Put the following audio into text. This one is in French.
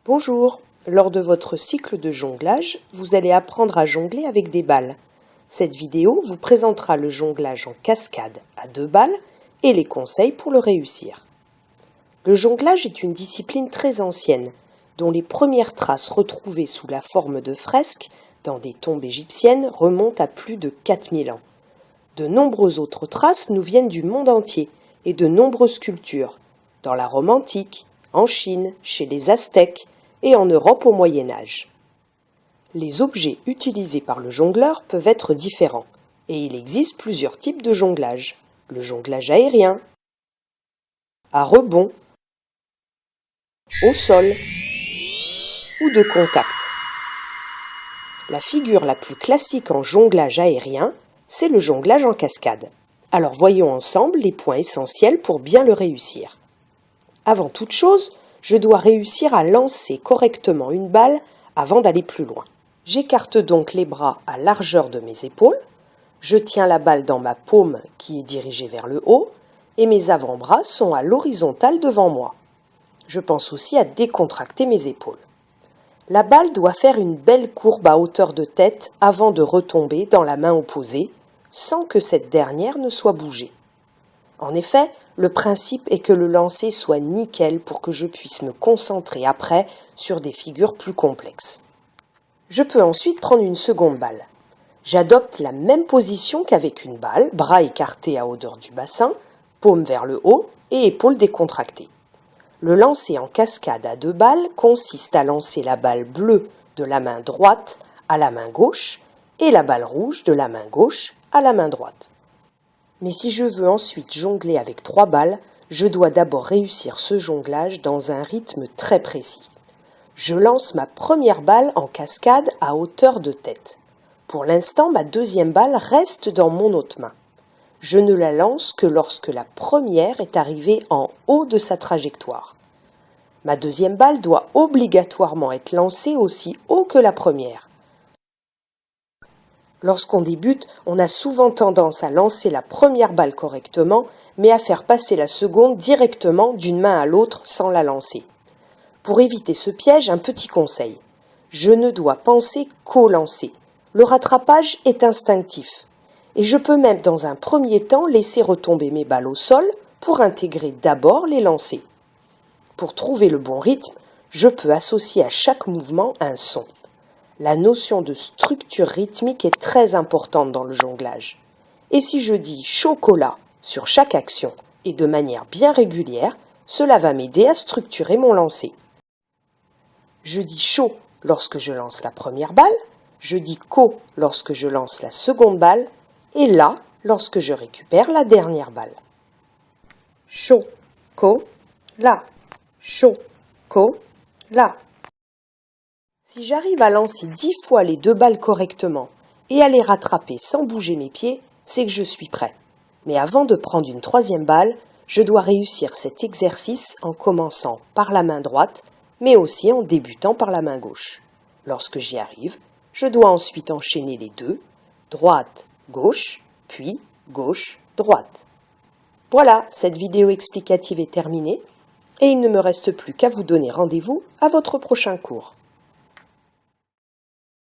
Bonjour, lors de votre cycle de jonglage, vous allez apprendre à jongler avec des balles. Cette vidéo vous présentera le jonglage en cascade à 2 balles et les conseils pour le réussir. Le jonglage est une discipline très ancienne, dont les premières traces retrouvées sous la forme de fresques dans des tombes égyptiennes remontent à plus de 4000 ans. De nombreuses autres traces nous viennent du monde entier et de nombreuses cultures, dans la Rome antique, en Chine, chez les Aztèques et en Europe au Moyen Âge. Les objets utilisés par le jongleur peuvent être différents, et il existe plusieurs types de jonglage. Le jonglage aérien, à rebond, au sol ou de contact. La figure la plus classique en jonglage aérien, c'est le jonglage en cascade. Alors voyons ensemble les points essentiels pour bien le réussir. Avant toute chose, je dois réussir à lancer correctement une balle avant d'aller plus loin. J'écarte donc les bras à largeur de mes épaules, je tiens la balle dans ma paume qui est dirigée vers le haut et mes avant-bras sont à l'horizontale devant moi. Je pense aussi à décontracter mes épaules. La balle doit faire une belle courbe à hauteur de tête avant de retomber dans la main opposée, sans que cette dernière ne soit bougée. En effet, le principe est que le lancer soit nickel pour que je puisse me concentrer après sur des figures plus complexes. Je peux ensuite prendre une seconde balle. J'adopte la même position qu'avec une balle, bras écartés à hauteur du bassin, paume vers le haut et épaules décontractées. Le lancer en cascade à 2 balles consiste à lancer la balle bleue de la main droite à la main gauche et la balle rouge de la main gauche à la main droite. Mais si je veux ensuite jongler avec 3 balles, je dois d'abord réussir ce jonglage dans un rythme très précis. Je lance ma première balle en cascade à hauteur de tête. Pour l'instant, ma deuxième balle reste dans mon autre main. Je ne la lance que lorsque la première est arrivée en haut de sa trajectoire. Ma deuxième balle doit obligatoirement être lancée aussi haut que la première. Lorsqu'on débute, on a souvent tendance à lancer la première balle correctement, mais à faire passer la seconde directement d'une main à l'autre sans la lancer. Pour éviter ce piège, un petit conseil. Je ne dois penser qu'au lancer. Le rattrapage est instinctif. Et je peux même dans un premier temps laisser retomber mes balles au sol pour intégrer d'abord les lancers. Pour trouver le bon rythme, je peux associer à chaque mouvement un son. La notion de structure rythmique est très importante dans le jonglage. Et si je dis chocolat sur chaque action et de manière bien régulière, cela va m'aider à structurer mon lancer. Je dis chaud lorsque je lance la première balle, je dis co lorsque je lance la seconde balle et là lorsque je récupère la dernière balle. Chaud, co, là. Chaud, co, là. Si j'arrive à lancer 10 fois les 2 balles correctement et à les rattraper sans bouger mes pieds, c'est que je suis prêt. Mais avant de prendre une 3e balle, je dois réussir cet exercice en commençant par la main droite, mais aussi en débutant par la main gauche. Lorsque j'y arrive, je dois ensuite enchaîner les 2, droite, gauche, puis gauche, droite. Voilà, cette vidéo explicative est terminée et il ne me reste plus qu'à vous donner rendez-vous à votre prochain cours.